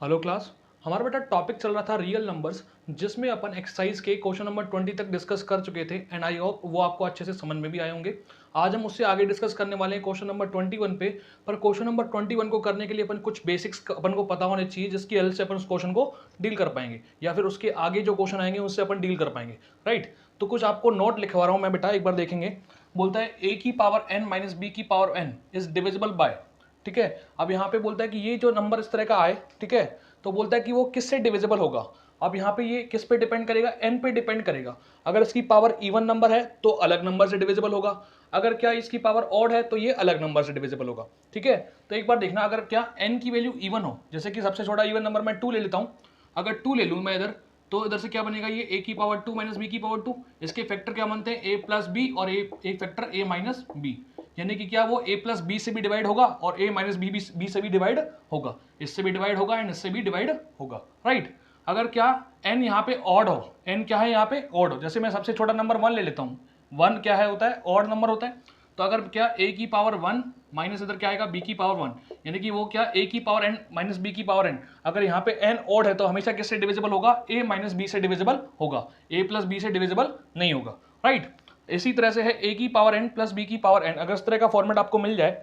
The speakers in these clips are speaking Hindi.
Hello class. हमारा बेटा टॉपिक चल रहा था रियल नंबर्स, जिसमें अपन एक्सरसाइज के क्वेश्चन नंबर 20 तक डिस्कस कर चुके थे एंड आई होप वो आपको अच्छे से समझ में भी आए होंगे। आज हम उससे आगे डिस्कस करने वाले हैं क्वेश्चन नंबर 21 पे। पर क्वेश्चन नंबर 21 को करने के लिए अपन कुछ बेसिक्स अपन को पता होने चाहिए, जिसकी हेल्प से अपन उस क्वेश्चन को डील कर पाएंगे या फिर उसके आगे जो क्वेश्चन आएंगे उससे अपन डील कर पाएंगे। राइट, तो कुछ आपको नोट लिखवा रहा हूँ मैं बेटा, एक बार देखेंगे। बोलता है a की पावर n माइनस बी की power n is divisible by. ठीक है, अब यहाँ पे बोलता है कि ये जो नंबर इस तरह का आए, ठीक है, तो बोलता है कि वो किससे डिविजिबल होगा। अब यहाँ पे ये किस पे डिपेंड करेगा, n पे डिपेंड करेगा। अगर इसकी पावर इवन नंबर है तो अलग नंबर से डिविजिबल होगा, अगर क्या इसकी पावर ऑड है तो ये अलग नंबर से डिविजिबल होगा। ठीक है, तो एक बार देखना, अगर क्या n की वैल्यू इवन हो, जैसे कि सबसे छोटा इवन नंबर मैं 2 ले लेता हूँ। अगर 2 ले लूँ मैं इधर, तो इधर से क्या बनेगा, ये a की पावर 2 माइनस बी की पावर 2। इसके फैक्टर क्या बनते हैं, a प्लस बी और एक फैक्टर a माइनस बी, यानी कि क्या वो a प्लस बी से भी डिवाइड होगा और a माइनस बी से भी डिवाइड होगा, इससे भी डिवाइड होगा एंड इससे भी डिवाइड होगा। राइट, अगर क्या n यहाँ पे ऑड हो, n क्या है यहाँ पे ऑड हो, जैसे मैं सबसे छोटा नंबर 1 ले लेता हूँ। 1 क्या है, होता है ऑड नंबर होता है। तो अगर क्या a की पावर 1 माइनस इधर क्या आएगा b की पावर 1, यानी कि वो क्या a की पावर n माइनस b की पावर n, अगर यहाँ पे n ऑड है तो हमेशा किससे डिविजिबल होगा, a माइनस b से डिविजिबल होगा, a प्लस b से डिविजिबल नहीं होगा। राइट, इसी तरह से है a की पावर n प्लस b की पावर n। अगर इस तरह का फॉर्मेट आपको मिल जाए,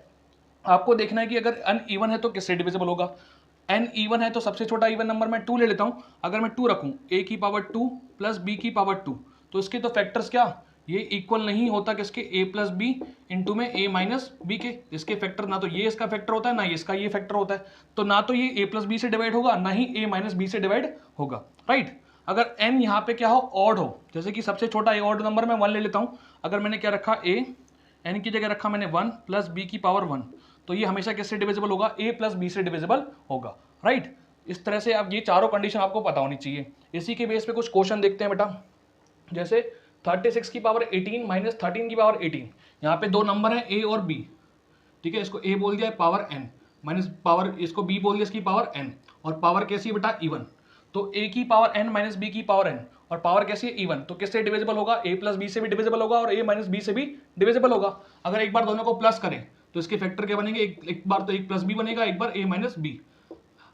आपको देखना है कि अगर n इवन है तो किससे डिविजिबल होगा। n इवन है तो सबसे छोटा इवन नंबर मैं 2 ले लेता हूँ। अगर मैं 2 रखूँ, a की पावर 2 प्लस b की पावर 2, तो इसके तो फैक्टर्स क्या, ये इक्वल नहीं होता किसके, a प्लस बी इंटू में a माइनस बी के। इसके फैक्टर ना तो ये इसका फैक्टर होता है ना ये इसका ये फैक्टर होता है, तो ना तो ये a प्लस बी से डिवाइड होगा ना ही a माइनस बी से डिवाइड होगा। राइट, अगर n यहाँ पे क्या हो, ऑड हो, जैसे कि सबसे छोटा ऑड नंबर मैं 1 ले लेता हूँ। अगर मैंने क्या रखा, a, n की जगह रखा मैंने 1 प्लस b की पावर 1, तो ये हमेशा किससे डिविजिबल होगा, a प्लस बी से डिविजिबल होगा। राइट, इस तरह से आप ये चारों कंडीशन आपको पता होनी चाहिए। इसी के बेस पे कुछ क्वेश्चन देखते हैं बेटा, जैसे 36 की पावर 18 माइनस 13 की पावर 18। यहाँ पे दो नंबर है a और b, ठीक है, इसको a बोल दिया है पावर n माइनस पावर, इसको b बोल दिया इसकी पावर n, और पावर कैसी है बेटा, इवन। तो a की पावर n माइनस b की पावर n और पावर कैसी है, इवन, तो किससे डिविजिबल होगा, a प्लस बी से भी डिविजिबल होगा और a माइनस बी से भी डिविजिबल होगा। अगर एक बार दोनों को प्लस करें तो इसके फैक्टर क्या बनेंगे, एक बार तो एक प्लस बी बनेगा, एक बार a माइनस बी।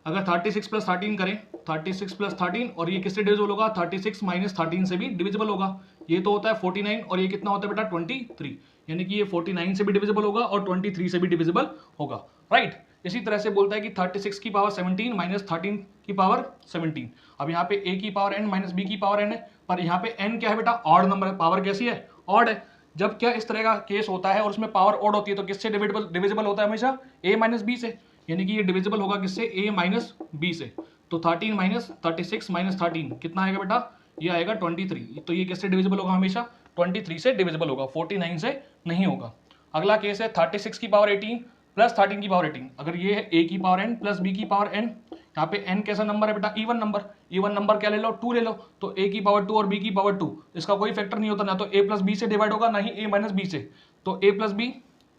अगर 36 प्लस 13 करें, 36 प्लस 13, और ये किससे डिविजिबल होगा, 36 माइनस 13 से भी डिविजिबल होगा। ये तो होता है 49 और ये कितना होता है बेटा, 23, यानी कि ये 49 से भी डिविजिबल होगा और 23 से भी डिविजिबल होगा। राइट, इसी तरह से बोलता है कि 36 की पावर 17 माइनस 13 की पावर 17। अब यहाँ पे a की पावर n माइनस b की पावर n है, पर यहाँ पे n क्या है बेटा, ऑड नंबर है, पावर कैसी है, ऑड है। जब क्या इस तरह का केस होता है और उसमें पावर ऑड होती है तो किससे डिविजिबल होता है, हमेशा a माइनस बी से, यानी कि ये डिविजिबल होगा किससे, a माइनस बी से। तो 13 माइनस 36 माइनस 13 कितना आएगा बेटा, ये आएगा 23। तो ये किससे डिविजिबल होगा, हमेशा 23 से डिविजिबल होगा, 49 से नहीं होगा। अगला केस है 36 की पावर 18 प्लस 13 की पावर 18। अगर ये है a की पावर n प्लस b की पावर n, यहाँ पे n कैसा नंबर है बेटा, इवन नंबर। इवन नंबर क्या ले लो, 2 ले लो, तो a की पावर 2 और b की पावर 2, इसका कोई फैक्टर नहीं होता, ना तो a प्लस बी से डिवाइड होगा ना ही a माइनस बी से। तो a प्लस बी,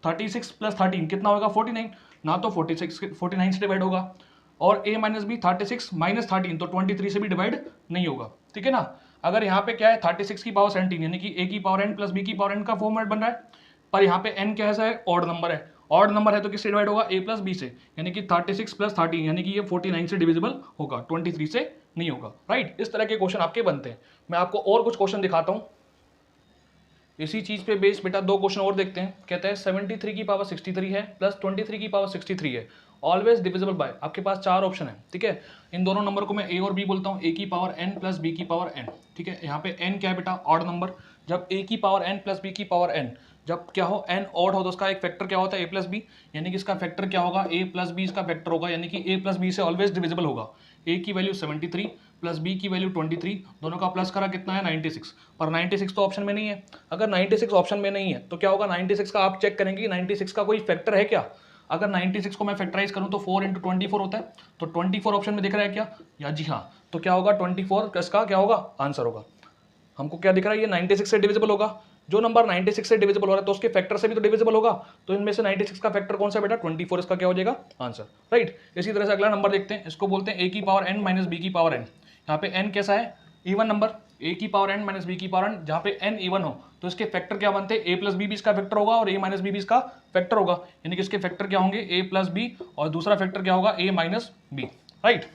36 प्लस 13 कितना होगा, 49, ना तो 49 से डिवाइड होगा, और a माइनस बी 36 माइनस 13 तो 23 से भी डिवाइड नहीं होगा। ठीक है ना। अगर यहाँ पे क्या है, 36 की पावर 17, यानी कि a की पावर n प्लस b की पावर n का फॉर्मेट बन रहा है, पर यहाँ पे n कैसा है, ऑड नंबर है। ऑड नंबर है तो किससे डिवाइड होगा, a प्लस बी से, यानी कि 36 प्लस 13, यानी कि ये 49 से डिविजिबल होगा, 23 से नहीं होगा। राइट, इस तरह के क्वेश्चन आपके बनते हैं। मैं आपको और कुछ क्वेश्चन दिखाता हूँ इसी चीज पे बेस बेटा। दो क्वेश्चन और देखते हैं। कहता है 73 की पावर 63 है प्लस 23 की पावर 63 है, ऑलवेज डिविजिबल बाय। आपके पास चार ऑप्शन है, ठीक है। इन दोनों नंबर को मैं a और b बोलता हूँ, a की पावर n प्लस b की पावर n। ठीक है, यहाँ पे n क्या है बेटा, ऑड नंबर। जब a की पावर n प्लस b की पावर n, जब क्या हो n ऑड हो तो उसका एक फैक्टर क्या होता है, a प्लस बी, यानी कि इसका फैक्टर क्या होगा, a प्लस बी इसका फैक्टर होगा, यानी कि a प्लस बी से ऑलवेज डिविजिबल होगा। a की वैल्यू 73 प्लस b की वैल्यू 23, दोनों का प्लस करा कितना है 96, पर 96 तो ऑप्शन में नहीं है। अगर 96 ऑप्शन में नहीं है तो क्या होगा, 96 का आप चेक करेंगे 96 का कोई फैक्टर है क्या। अगर 96 को मैं फैक्टराइज करूं तो 4 इंटू 24 होता है, तो 24 ऑप्शन में दिख रहा है क्या, या जी हाँ, तो क्या होगा 24 इसका क्या होगा आंसर होगा। हमको क्या दिख रहा है, ये 96 से डिविजिबल होगा। जो नंबर 96 से डिविजिबल हो रहा है तो उसके फैक्टर से भी तो डिविजिबल होगा, तो इनमें से 96 का फैक्टर कौन सा बेटा, 24, इसका क्या हो जाएगा आंसर। राइट, इसी तरह से अगला नंबर देखते हैं, इसको बोलते हैं a की पावर n माइनस b की पावर n। यहाँ पे n कैसा है, इवन नंबर, a की पावर n माइनस b की पावर n, जहाँ पे n इवन हो तो इसके फैक्टर क्या बनते हैं, a प्लस बी भी इसका फैक्टर होगा और a माइनस बी भी इसका फैक्टर होगा, यानी कि इसके फैक्टर क्या होंगे, a प्लस बी और दूसरा फैक्टर क्या होगा, a माइनस बी। राइट,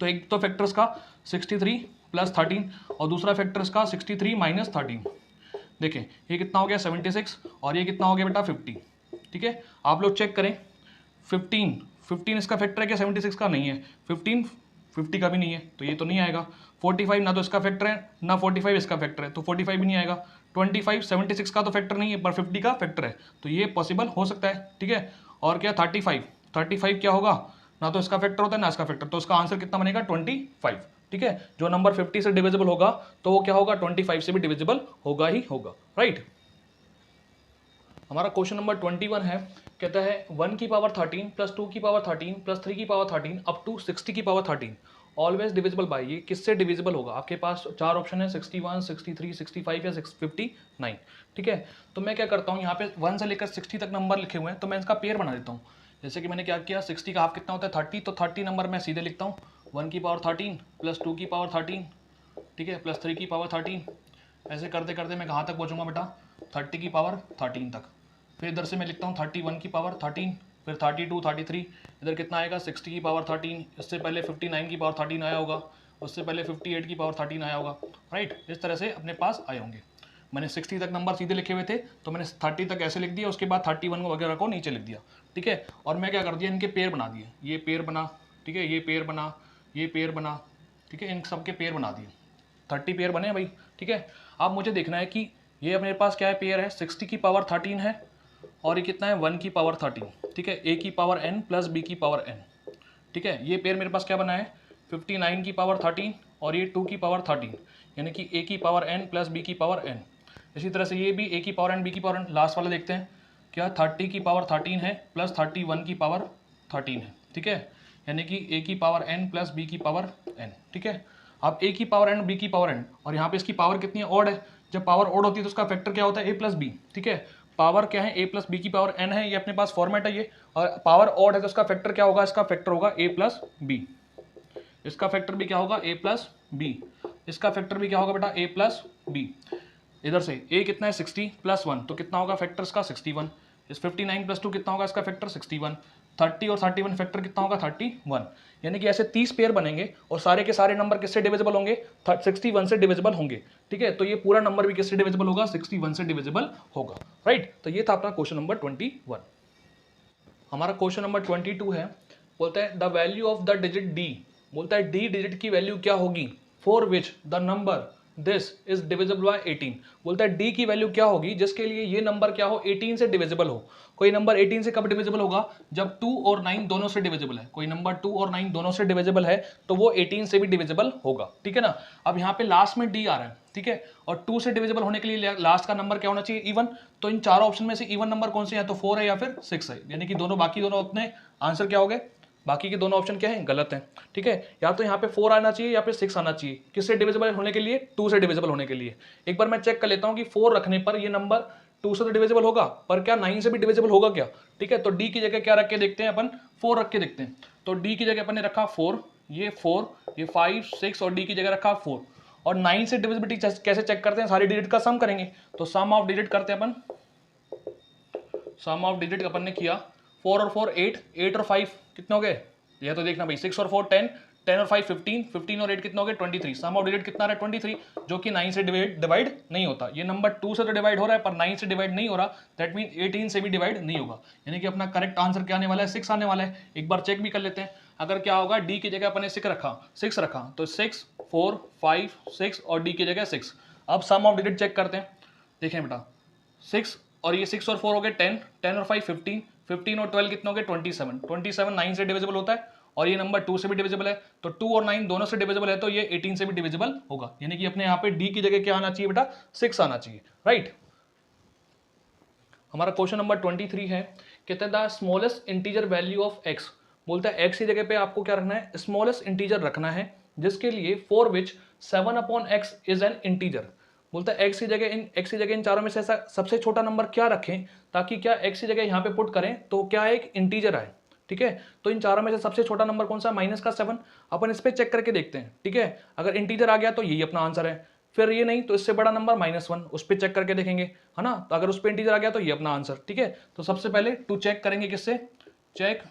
तो एक तो फैक्टर इसका 63 प्लस 13 और दूसरा फैक्टर इसका 63 माइनस 13। देखिए ये कितना हो गया 76 और ये कितना हो गया बेटा 50। ठीक है, आप लोग चेक करें 15 इसका फैक्टर है क्या 76 का? नहीं है। 15 50 का भी नहीं है, तो ये तो नहीं आएगा। 45 ना तो इसका फैक्टर है ना 45 इसका फैक्टर है, तो 45 भी नहीं आएगा। 25 76 का तो फैक्टर नहीं है पर 50 का फैक्टर है, तो ये पॉसिबल हो सकता है। ठीक है, और क्या 35 क्या होगा? ना तो इसका फैक्टर होता है ना इसका फैक्टर, तो इसका आंसर कितना बनेगा 25। ठीक है, जो नंबर 50 से डिविजिबल होगा तो वो क्या होगा 25 से भी डिविजिबल होगा ही होगा। राइट, हमारा क्वेश्चन नंबर 21 है, कहता है 1 की पावर 13 प्लस 2 की पावर 13 प्लस 3 की पावर 13 अप टू 60 की पावर 13 ऑलवेज डिविजिबल बाय। ये किससे डिविजिबल होगा? आपके पास चार ऑप्शन है 61, 63, 65 या 59। ठीक है, तो मैं क्या करता हूँ यहाँ पे 1 से लेकर 60 तक नंबर लिखे हुए हैं, तो मैं इसका पेयर बना देता हूँ। जैसे कि मैंने क्या किया, 60 का हाफ कितना होता है 30, तो 30 नंबर मैं सीधे लिखता हूँ 1 की पावर 13 प्लस 2 की पावर 13, ठीक है, प्लस 3 की पावर 13। ऐसे करते करते मैं कहाँ तक पहुँचूंगा बेटा 30 की पावर 13 तक। फिर इधर से मैं लिखता हूँ 31 की पावर 13, फिर 32, 33, इधर कितना आएगा 60 की पावर 13। इससे पहले 59 की पावर 13 आया होगा, उससे पहले 58 की पावर 13 आया होगा। राइट, इस तरह से अपने पास आए होंगे। मैंने 60 तक नंबर सीधे लिखे हुए थे, तो मैंने 30 तक ऐसे लिख दिया, उसके बाद 31 वगैरह को नीचे लिख दिया। ठीक है, और मैं क्या कर दिया, इनके पेयर बना दिए। ये पेयर बना, ठीक है, ये पेयर बना, ये पेयर बना, ठीक है, इन सब के पेयर बना दिए। 30 पेयर बने भाई। ठीक है, अब मुझे देखना है कि ये अपने पास क्या है, पेयर है 60 की पावर 13 है और ये कितना है 1 की पावर 13। ठीक है, a की पावर n प्लस b की पावर n। ठीक है, ये पेयर मेरे पास क्या बना है 59 की पावर 13 और ये 2 की पावर 13, यानी कि a की पावर n प्लस b की पावर n। इसी तरह से ये भी a की पावर n b की पावर n। लास्ट वाला देखते हैं क्या 30 की पावर 13 है प्लस 31 की पावर 13 है। ठीक है, यानी कि a की पावर n प्लस b की पावर n। ठीक है, अब a की पावर n b की पावर n, और यहाँ पे इसकी पावर कितनी है, ऑड है। जब पावर ऑड होती है तो उसका फैक्टर क्या होता है a प्लस बी। ठीक है, पावर क्या है a प्लस बी की पावर n है, ये अपने पास फॉर्मेट है ये, और पावर ऑड है तो इसका फैक्टर क्या होगा, इसका फैक्टर होगा a प्लस बी। इसका फैक्टर भी क्या होगा a प्लस बी, इसका फैक्टर भी क्या होगा बेटा a प्लस बी। इधर से a कितना है 60 प्लस 1, तो कितना होगा फैक्टर इसका 61। इस 59 प्लस 2 कितना होगा इसका फैक्टर 61। 30 और 31 फैक्टर कितना होगा 31। यानी कि ऐसे 30 पेयर बनेंगे और सारे के सारे नंबर किससे डिविजिबल होंगे 61 से डिविजिबल होंगे। ठीक है, तो ये पूरा नंबर भी किससे डिविजिबल होगा 61 से डिविजिबल होगा। राइट, तो ये था अपना क्वेश्चन नंबर 21। हमारा क्वेश्चन नंबर 22 है, बोलता है the value of the digit d, बोलता है d डिजिट की वैल्यू क्या होगी for which the number this is divisible by 18। बोलता है d की वैल्यू क्या होगी जिसके लिए ये नंबर क्या हो 18 से डिविजिबल हो। कोई नंबर 18 से कब डिविजिबल होगा, जब 2 और 9 दोनों से डिविजिबल है। कोई नंबर 2 और 9 दोनों से डिविजिबल है तो वो 18 से भी डिविजिबल होगा। ठीक है ना, अब यहाँ पे लास्ट में d आ रहा है। ठीक है, और 2 से डिविजिबल होने के लिए लास्ट का नंबर क्या होना चाहिए, इवन। तो इन चारों ऑप्शन में से इवन नंबर कौन से हैं, तो 4 है या फिर 6 है, यानी कि दोनों बाकी दोनों अपने आंसर क्या हो गए, बाकी के दोनों ऑप्शन क्या है, गलत हैं। ठीक है, या तो यहाँ पे 4 आना चाहिए या फिर 6 आना चाहिए, किससे डिविजिबल होने के लिए, 2 से डिविजिबल होने के लिए। एक बार मैं चेक कर लेता हूँ कि 4 रखने पर ये नंबर 2 से तो डिविजिबल होगा, पर क्या 9 से भी डिविजिबल होगा क्या। ठीक है, तो डी की जगह क्या रख के देखते हैं अपन, 4 रख के देखते हैं। तो डी की जगह अपन ने रखा 4, ये 4, ये 5, 6 और डी की जगह रखा 4। और 9 से डिविजिबिलिटी कैसे चेक करते हैं, सारी डिजिट का सम करेंगे। तो सम ऑफ डिजिट करते हैं अपन, सम ऑफ डिजिट अपन ने किया 4 और 4 8, 8 और 5 कितने हो गए, यह तो देखना भाई 6 और 4 10, 10 और 5 15, 15 और 8 कितना हो गया 23। सम ऑफ डिजिट कितना रहा है 23, जो कि 9 से डिवाइड नहीं होता। ये नंबर 2 से तो डिवाइड हो रहा है पर 9 से डिवाइड नहीं हो रहा, दैट मीन 18 से भी डिवाइड नहीं होगा। यानी कि अपना करेक्ट आंसर क्या आने वाला है 6 आने वाला है। एक बार चेक भी कर लेते हैं, अगर क्या होगा डी की जगह अपने 6 रखा तो 6 4 5 6 और डी की जगह 6। अब सम ऑफ डिजिट चेक करते हैं, देखें बेटा 6 और ये 6 और 4 हो गए 10, 10 और 5 15, 15 और 12 कितना हो गए 27, 27 9 से डिविजिबल होता है और ये नंबर 2 से भी डिविजिबल है, तो 2 और 9 दोनों से डिविजिबल है, तो ये 18 से भी डिविजिबल होगा। यानी कि अपने यहाँ पे डी की जगह क्या आना चाहिए बेटा 6 आना चाहिए। राइट, हमारा क्वेश्चन नंबर 23 है, कहते हैं the smallest integer value of x। बोलता है x की जगह पे आपको क्या रखना है, स्मॉलेस्ट इंटीजर रखना है, जिसके लिए for which 7/x is an integer. बोलता है x की जगह इन चारों में से ऐसा सबसे छोटा नंबर क्या रखें ताकि क्या x की जगह यहाँ पे पुट करें तो क्या एक इंटीजर आए। ठीक है, तो इन चारों में से सबसे छोटा नंबर कौन सा, माइनस का 7। अपन इस पे चेक करके देखते हैं। ठीक है, अगर इंटीजर आ गया तो यही अपना आंसर है, फिर ये नहीं तो इससे बड़ा नंबर -1, उस पर चेक करके देखेंगे, है ना। तो अगर उस पर इंटीजर आ गया तो ये अपना आंसर। ठीक है, तो सबसे पहले टू चेक करेंगे, किससे चेक,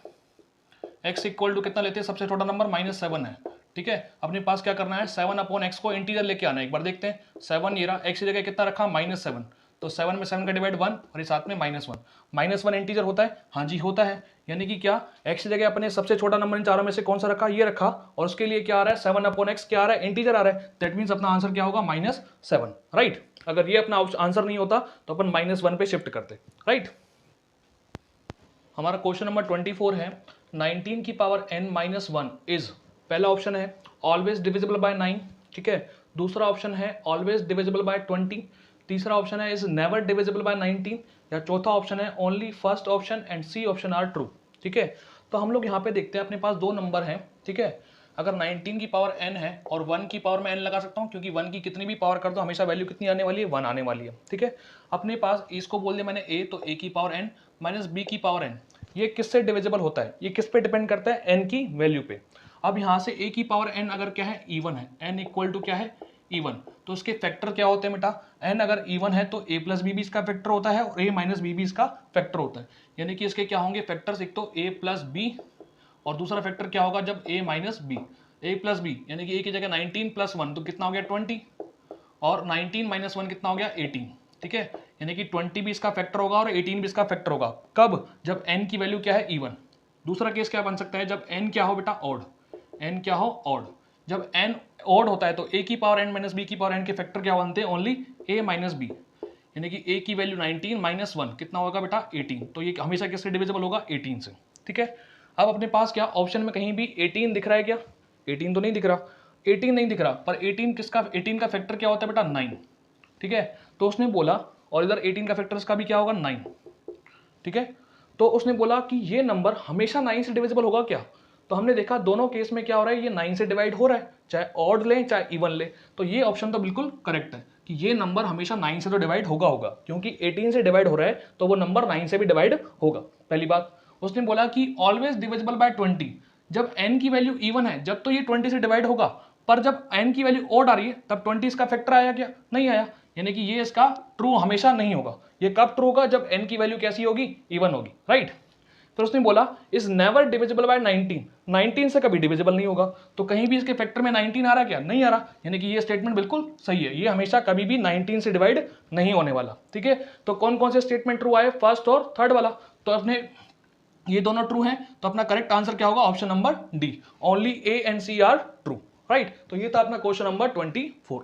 x इक्वल टू कितना लेते हैं, सबसे छोटा नंबर -7 है। ठीक है, अपने पास क्या करना है 7/x को इंटीजर लेके आना है। एक बार देखते हैं, 7 ये रहा, x की जगह कितना रखा -7, तो 7 में 7 का डिवाइड 1 और ये साथ में -1। -1 इंटीजर होता है, हाँ जी होता है, यानी कि क्या x की जगह अपने सबसे छोटा नंबर इन चारों में से कौन सा रखा, ये रखा, और उसके लिए क्या आ रहा है 7/x क्या आ रहा है, इंटीजर आ रहा है, दैट मीन्स अपना आंसर क्या होगा -7, राइट। अगर ये अपना आंसर नहीं होता तो अपन -1 पे शिफ्ट करते, राइट। हमारा क्वेश्चन नंबर 24 है 19 की पावर n-1 इज, पहला ऑप्शन है ऑलवेज डिविजिबल बाय 9, ठीक है, दूसरा ऑप्शन है ऑलवेज डिविजिबल बाय 20, तीसरा ऑप्शन है इज नेवर डिविजिबल बाय 19, या चौथा ऑप्शन है only first option and C option are true, ठीक है। तो हम लोग यहाँ पे देखते हैं, अपने पास दो नंबर हैं, ठीक है, अगर 19 की पावर n है और 1 की पावर में n लगा सकता हूँ, क्योंकि 1 की कितनी भी पावर कर दो हमेशा वैल्यू कितनी आने वाली है, 1 आने वाली है, ठीक है। अपने पास इसको बोल दिया मैंने a, तो a की पावर n माइनस b की पावर n, ये किससे डिविजिबल होता है, ये किस पे डिपेंड करता है, n की वैल्यू पे। अब यहाँ से a की पावर n अगर क्या है, इवन है, n इक्वल टू क्या है, इवन, तो उसके फैक्टर क्या होते हैं बेटा, n अगर इवन है तो a प्लस बी भी इसका फैक्टर होता है और a माइनस बी भी इसका फैक्टर होता है, यानी कि इसके क्या होंगे फैक्टर्स, एक तो a प्लस बी और दूसरा फैक्टर क्या होगा जब a minus B, a plus B यानी कि a की जगह 19 प्लस 1 तो कितना हो गया 20, और 19 माइनस 1 कितना हो गया 18, ठीक है, यानी कि 20 भी इसका फैक्टर होगा और 18 भी इसका फैक्टर होगा, कब, जब n की वैल्यू क्या है इवन। दूसरा केस क्या बन सकता है, जब n क्या हो बेटा ऑड, n क्या हो ऑड, जब n ऑड होता है तो a की पावर n माइनस b की पावर n के फैक्टर क्या बनते हैं, ओनली a माइनस b, यानी कि a की वैल्यू 19 माइनस 1 कितना होगा बेटा 18, तो ये हमेशा किससे डिविजिबल होगा 18 से, ठीक है। अब अपने पास क्या ऑप्शन में कहीं भी 18 दिख रहा है क्या, 18 तो नहीं दिख रहा, 18 नहीं दिख रहा, पर 18 किसका, 18 का फैक्टर क्या होता है बेटा 9, ठीक है, तो उसने बोला, और इधर 18 का फैक्टर इसका भी क्या होगा 9, ठीक है, तो उसने बोला कि ये नंबर हमेशा 9 से डिविजिबल होगा क्या, तो हमने देखा दोनों केस में क्या हो रहा है, ये 9 से डिवाइड हो रहा है, चाहे ऑड लें चाहे इवन लें, तो ये ऑप्शन तो बिल्कुल करेक्ट है कि ये नंबर हमेशा 9 से तो डिवाइड होगा, क्योंकि 18 से डिवाइड हो रहा है तो वो नंबर 9 से भी डिवाइड होगा, पहली बात। उसने बोला कि ऑलवेज डिविजिबल बाय 20, जब n की वैल्यू इवन है जब तो ये 20 से डिवाइड होगा, पर जब n की वैल्यू ऑड आ रही है तब 20 इसका फैक्टर आया क्या, नहीं आया, यानी कि ये इसका ट्रू हमेशा नहीं होगा, ये कब ट्रू होगा जब n की वैल्यू कैसी होगी, इवन होगी, राइट। फिर उसने बोला इज नेवर डिविजिबल बाय 19, 19 से कभी डिविजिबल नहीं होगा, तो कहीं भी इसके फैक्टर में 19 आ रहा क्या, नहीं आ रहा, यानी कि ये स्टेटमेंट बिल्कुल सही है, ये हमेशा कभी भी 19 से डिवाइड नहीं होने वाला, ठीक है। तो कौन कौन से स्टेटमेंट ट्रू आए, फर्स्ट और थर्ड वाला, तो अपने ये दोनों ट्रू हैं, तो अपना करेक्ट आंसर क्या होगा, option number D, only A and C are true, right. तो ये था अपना क्वेश्चन नंबर 24।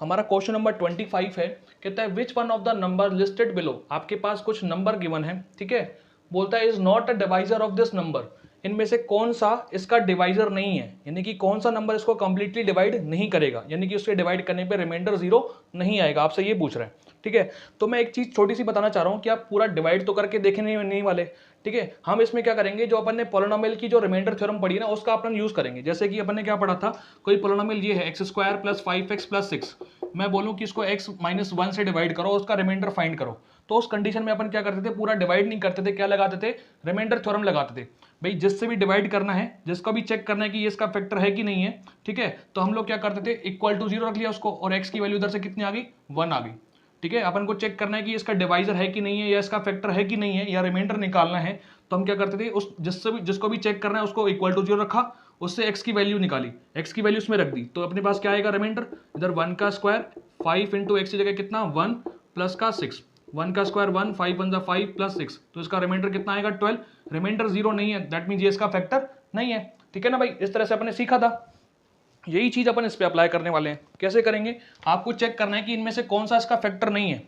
हमारा क्वेश्चन नंबर 25 है, कहता है which one of the number listed below, आपके पास कुछ नंबर गिवन है, ठीक है, बोलता है is not a divisor of this number, इनमें से कौन सा इसका डिवाइजर नहीं है, यानी कि कौन सा नंबर इसको कंप्लीटली डिवाइड नहीं करेगा, यानी कि उसके डिवाइड करने पे रिमाइंडर 0 नहीं आएगा, आपसे ये पूछ रहे हैं, ठीक है। तो मैं एक चीज छोटी सी बताना चाह रहा हूं कि आप पूरा डिवाइड तो करके देखने नहीं वाले, ठीक है, हम इसमें क्या करेंगे, जो अपन ने पॉलिनोमियल की जो रिमाइंडर थ्योरम पढ़ी है ना उसका अपन यूज करेंगे, जैसे कि अपन ने क्या पढ़ा था, कोई पॉलिनोमियल ये है x² + 5x + 6, मैं बोलूं कि इसको x - 1 से डिवाइड करो, उसका रिमाइंडर फाइंड करो, तो उस कंडीशन में अपन क्या करते थे, पूरा डिवाइड नहीं करते थे, क्या लगाते थे, रिमाइंडर थ्योरम लगाते थे, भाई जिससे भी डिवाइड करना है, जिसको भी चेक करना है कि ये इसका फैक्टर है कि नहीं है, ठीक है, तो हम लोग क्या करते थे, इक्वल टू 0 रख लिया उसको, और x की वैल्यू इधर से कितनी आ गई, 1 आ गई, ठीक है। अपन को चेक करना है कि इसका डिवाइजर है कि नहीं है, या इसका फैक्टर है कि नहीं है, या रिमाइंडर निकालना है, तो हम क्या करते थे, उस जिसको भी चेक करना है उसको इक्वल टू 0 रखा, उससे x की वैल्यू निकाली, x की वैल्यू उसमें रख दी, तो अपने पास क्या आएगा रिमाइंडर, इधर 1 का स्क्वायर 5 इंटू x की जगह कितना 1 प्लस का 6, 1 का स्क्वायर 1, 5 1 5 प्लस 6, तो इसका रिमाइंडर कितना आएगा 12, रिमाइंडर 0 नहीं है, दैट मीन ये इसका फैक्टर नहीं है, ठीक है ना भाई। इस तरह से अपने सीखा था, यही चीज अपन इस पे अप्लाई करने वाले हैं। कैसे करेंगे, आपको चेक करना है कि इनमें से कौन सा इसका फैक्टर नहीं है,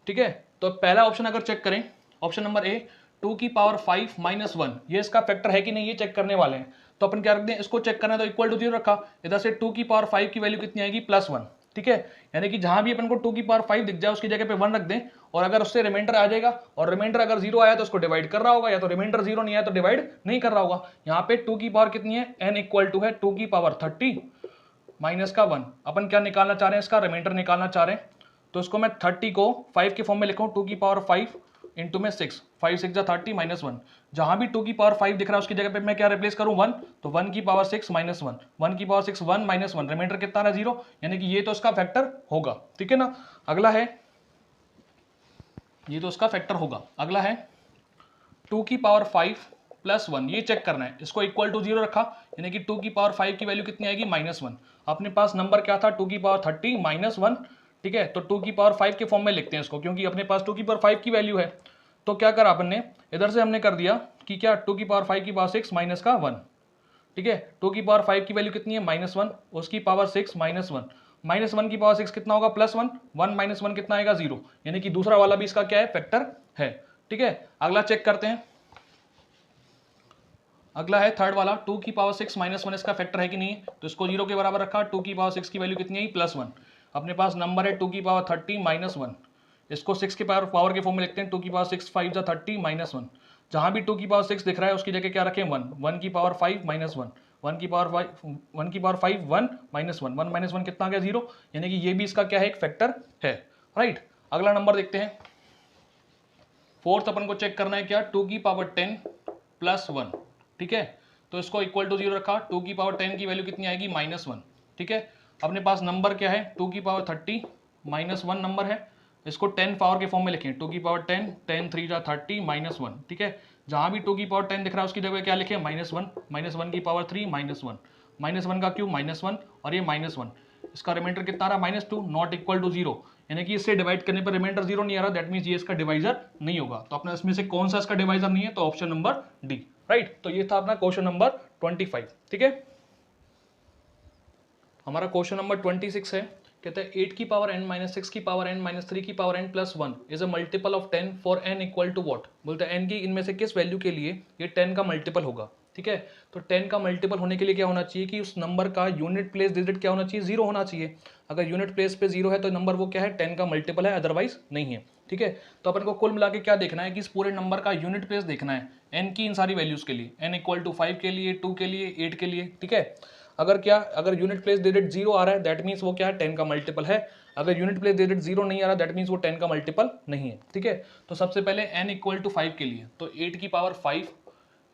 ठीक है। तो पहला ऑप्शन अगर चेक करें, ऑप्शन नंबर ए 2 की पावर 5 - 1, ये इसका फैक्टर है कि नहीं ये चेक करने वाले हैं, तो अपन क्या रखते हैं, इसको चेक करना है तो इक्वल टू 0 रखा, इधर से 2 की पावर 5 की वैल्यू कितनी आएगी +1, ठीक है, यानी कि जहां भी अपन को 2 की पावर 5 दिख जाए उसकी जगह पे 1 रख दें, और अगर उससे रिमाइंडर आ जाएगा, और रिमाइंडर अगर 0 आया तो उसको डिवाइड कर रहा होगा, या तो रिमाइंडर 0 नहीं आया तो डिवाइड नहीं कर रहा होगा। यहाँ पे 2 की पावर कितनी है, n इक्वल टू है 2 की पावर 30 माइनस का 1, अपन क्या निकालना चाह रहे हैं, इसका रिमाइंडर निकालना चाह रहे हैं, तो इसको मैं 30 को 5 के फॉर्म में लिखूं, 2 की पावर 5 इंटू में 6, 5 6 जा 30 माइनस 1, जहां भी 2 की पावर 5 दिख रहा है उसकी जगह पे मैं क्या रिप्लेस करूं 1, तो 1 की पावर 6 माइनस 1, 1 की पावर 6 1 माइनस 1, रिमाइंडर कितना आ रहा है 0, यानी कि ये तो इसका फैक्टर होगा, ठीक है ना। अगला है, ये तो इसका फैक्टर होगा। अगला है 2 की पावर 5 प्लस 1, ये चेक करना है। इसको इक्वल टू 0 रखा, यानी कि 2 की पावर 5 की वैल्यू कितनी आएगी, -1। अपने पास नंबर क्या था, 2 की पावर 30 -1, ठीक है। तो 2 की पावर 5 के फॉर्म में लिखते हैं इसको, क्योंकि अपने पास 2 की पावर 5 की वैल्यू है। तो क्या करा अपन ने, इधर से हमने कर दिया कि क्या 2 की पावर 5 की पावर 6 माइनस का 1, ठीक है। 2 की पावर 5 की वैल्यू कितनी है, -1, उसकी पावर 6 -1, -1 की पावर 6 कितना होगा, +1, 1 - 1 कितना आएगा, 0, यानी कि दूसरा वाला भी इसका क्या है, फैक्टर है, ठीक है। अगला चेक करते हैं, अगला है थर्ड वाला, 2 की पावर 6 -1 इसका फैक्टर है कि नहीं, तो इसको 0 के बराबर रखा। 2 की पावर 6 की वैल्यू कितनी है, +1। अपने पास नंबर है 2 की पावर 30 -1, इसको 6 के पावर के फॉर्म में लिखते हैं। 2 की पावर 6 5 जा 30 -1, जहां भी 2 की पावर 6 दिख रहा है उसकी जगह क्या रखें, 1, 1 की पावर 5 -1, 1 की पावर 5 1 की पावर 5 1 -1, 1 -1 कितना आ गया, 0, यानी कि ये भी इसका क्या है, एक फैक्टर है, राइट। अगला नंबर देखते हैं, फोर्थ अपन को चेक करना है क्या, 2 की पावर 10 +1, ठीक है। तो इसको इक्वल टू 0 रखा। 2 की पावर 10 की वैल्यू कितनी आएगी, -1, ठीक है। अपने पास नंबर क्या है, 2 की पावर 30 -1 नंबर है, इसको 10 पावर के फॉर्म में लिखें। 2 की पावर 10 10 3 जा 30 -1, ठीक है। जहां भी 2 की पावर 10 दिख रहा है उसकी जगह क्या लिखें, -1, -1 की पावर 3 -1, -1 का क्यूब -1 और ये -1, इसका रिमाइंडर कितना आ रहा है, -2, नॉट इक्वल टू 0, यानी कि इससे डिवाइड करने पर रिमाइंडर 0 नहीं आ रहा, दैट मींस ये इसका डिवाइजर नहीं होगा। तो अपना इसमें से कौन सा इसका डिवाइजर नहीं है, तो ऑप्शन नंबर डी, राइट। तो ये था अपना क्वेश्चन नंबर 25, ठीक है। हमारा क्वेश्चन नंबर 26 है, कहते हैं 8 की पावर n - 6 की पावर n - 3 की power n + 1 is a multiple of 10 for n equal to what. बोलते हैं n की इनमें से किस वैल्यू के लिए ये 10 का मल्टीपल होगा, ठीक है। तो 10 का मल्टीपल होने के लिए क्या होना चाहिए कि उस नंबर का यूनिट प्लेस डिजिट क्या होना चाहिए, 0 होना चाहिए। अगर यूनिट प्लेस पे 0 है तो नंबर वो क्या है, 10 का मल्टीपल है, अदरवाइज नहीं है, ठीक है। तो अपन को कुल मिला के क्या देखना है कि इस पूरे नंबर का यूनिट प्लेस देखना है n की इन सारी वैल्यूज के लिए, n इक्वल टू 5 के लिए, 2 के लिए, 8 के लिए, ठीक है। अगर यूनिट प्लेस डिजिट 0 आ रहा है दैट मीन्स वो क्या है, 10 का मल्टीपल है। अगर यूनिट प्लेस डिजिट 0 नहीं आ रहा दैट मीन्स वो 10 का मल्टीपल नहीं है, ठीक है। तो सबसे पहले n इक्वल टू 5 के लिए, तो 8 की पावर 5,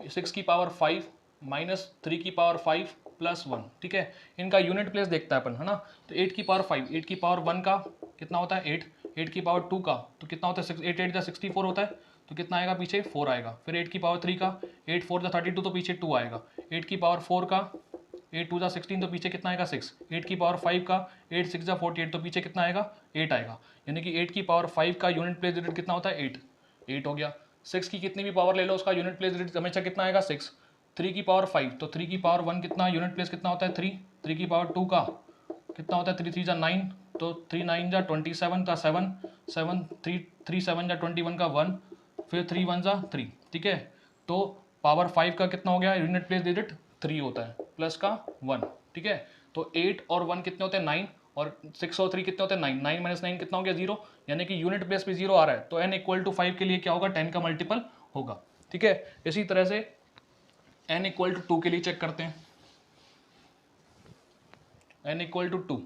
6 की पावर 5 -3 की पावर 5 +1, ठीक है। इनका यूनिट प्लेस देखता है अपन, है ना। तो 8 की पावर 5, 8 की पावर 1 का कितना होता है 8, 8 की पावर 2 का तो कितना होता है 6, 8 8 जा 64 होता है, तो कितना आएगा पीछे 4 आएगा। फिर 8 की पावर 3 का 8 4 जा 32 तो पीछे 2 आएगा। 8 की पावर 4 का 8 2 जा 16 तो पीछे कितना आएगा 6। 8 की पावर 5 का 8 6 जा 48 तो पीछे कितना आएगा 8 आएगा। यानी कि 8 की पावर 5 का यूनिट प्लेस डिजिट कितना होता है 8, 8 हो गया। 6 की कितनी भी पावर ले लो उसका यूनिट प्लेस डिजिट हमेशा कितना आएगा 6। 3 की पावर 5 तो 3 की पावर 1 कितना यूनिट प्लेस कितना होता है 3। 3 की पावर 2 का कितना होता है 3 3 जा 9 तो 3 9 जा 27 का 7 7 3 3 7 जा 21 का 1 फिर 3 1 जा 3, ठीक है। तो पावर 5 का कितना हो गया यूनिट प्लेस डिजिट 3 होता है प्लस का 1, ठीक है। तो 8 और 1 कितने होते हैं 9 और 6 और 3 कितने होते हैं 9, 9 - 9 कितना हो गया 0, यानी कि यूनिट प्लेस पे 0 आ रहा है तो n इक्वल टू 5 के लिए क्या होगा 10 का मल्टीपल होगा, ठीक है। इसी तरह से n इक्वल टू 2 के लिए चेक करते हैं। n इक्वल टू 2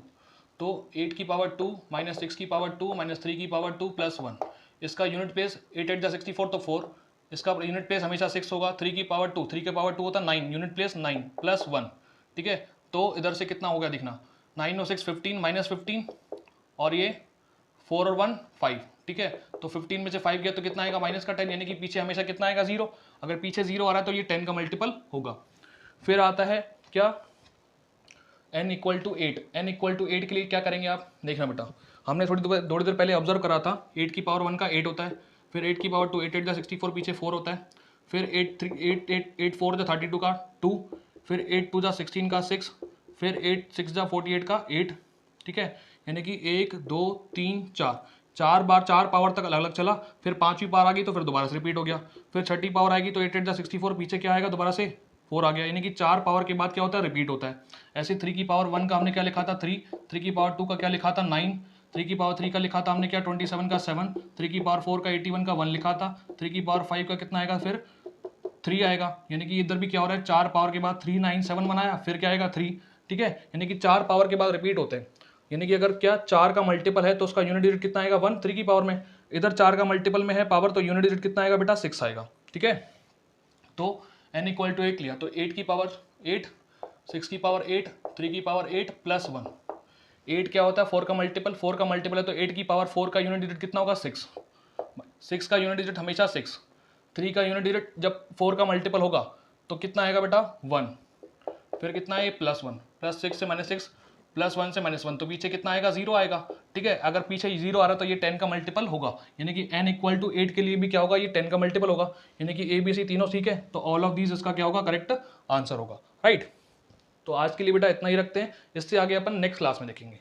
तो 8 की पावर 2 -6 की पावर 2 -3 की पावर 2 +1, इसका यूनिट प्लेस 8 8 जा 64 तो 4, इसका यूनिट प्लेस हमेशा 6 होगा। 3 की पावर 2, 3 के पावर 2 होता है 9, यूनिट प्लेस 9 +1, ठीक है। तो इधर से कितना हो गया दिखना 9 और 6 15 -15 और ये 4 और 1 5, ठीक है। तो 15 में से 5 गया तो कितना आएगा माइनस का 10, यानी कि पीछे हमेशा कितना आएगा 0। अगर पीछे 0 आ रहा है तो ये 10 का मल्टीपल होगा। फिर आता है क्या n equal to 8, n equal to 8 के लिए क्या करेंगे आप देखना बेटा। हमने थोड़ी देर पहले ऑब्जर्व करा था 8 की पावर 1 का 8 होता है, फिर 8 की पावर 2 8 8 का 64 पीछे 4 होता है, फिर 8 3 8 8 8 4 जा 32 का 2, फिर 8 2 जा 16 का 6, फिर 8 6 जा 48 का 8, ठीक है। यानी कि 1 2 3 4 बार 4 पावर तक अलग अलग चला, फिर 5वीं पावर आ गई तो फिर दोबारा से रिपीट हो गया, फिर 6ठी पावर आएगी तो 8 8 जा 64 पीछे क्या आएगा दोबारा से 4 आ गया, यानी कि 4 पावर के बाद क्या होता है रिपीट होता है। ऐसे 3 की पावर 1 का हमने क्या लिखा था 3, 3 की पावर 2 का क्या लिखा था 9, 3 की पावर 3 का लिखा था हमने क्या 27 का 7, 3 की पावर 4 का 81 का 1 लिखा था, 3 की पावर 5 का कितना आएगा फिर 3 आएगा। यानी कि इधर भी क्या हो रहा है 4 पावर के बाद 3 9 7 बनाया फिर क्या आएगा 3, ठीक है। यानी कि 4 पावर के बाद रिपीट होते हैं। यानी कि अगर क्या 4 का मल्टीपल है तो उसका यूनिट डिजिट कितना आएगा 1 3 की पावर में, इधर 4 का मल्टीपल में है पावर तो यूनिट डिजिट कितना आएगा बेटा 6 आएगा, ठीक है। तो n इक्वल टू 8 लिया तो 8 की पावर 8, 6 की पावर 8, 3 की पावर 8 +1, 8 क्या होता है 4 का मल्टीपल, 4 का मल्टीपल है तो 8 की पावर 4 का यूनिट डिजिट कितना होगा 6, 6 का यूनिट डिजिट हमेशा 6, 3 का यूनिट डिजिट जब 4 का मल्टीपल होगा तो कितना आएगा बेटा 1, फिर कितना है +1, +6 से -6, +1 से -1, तो पीछे कितना आएगा 0 आएगा। ठीक है, अगर पीछे 0 आ रहा तो ये 10 का मल्टीपल होगा, यानी कि n = 8 के लिए भी क्या होगा, ये 10 का मल्टीपल होगा, यानी कि ABC तीनों ठीक है, तो ऑल ऑफ दीज इसका क्या होगा, करेक्ट आंसर होगा। राइट, तो आज के लिए बेटा इतना ही रखते हैं, इससे आगे अपन नेक्स्ट क्लास में देखेंगे।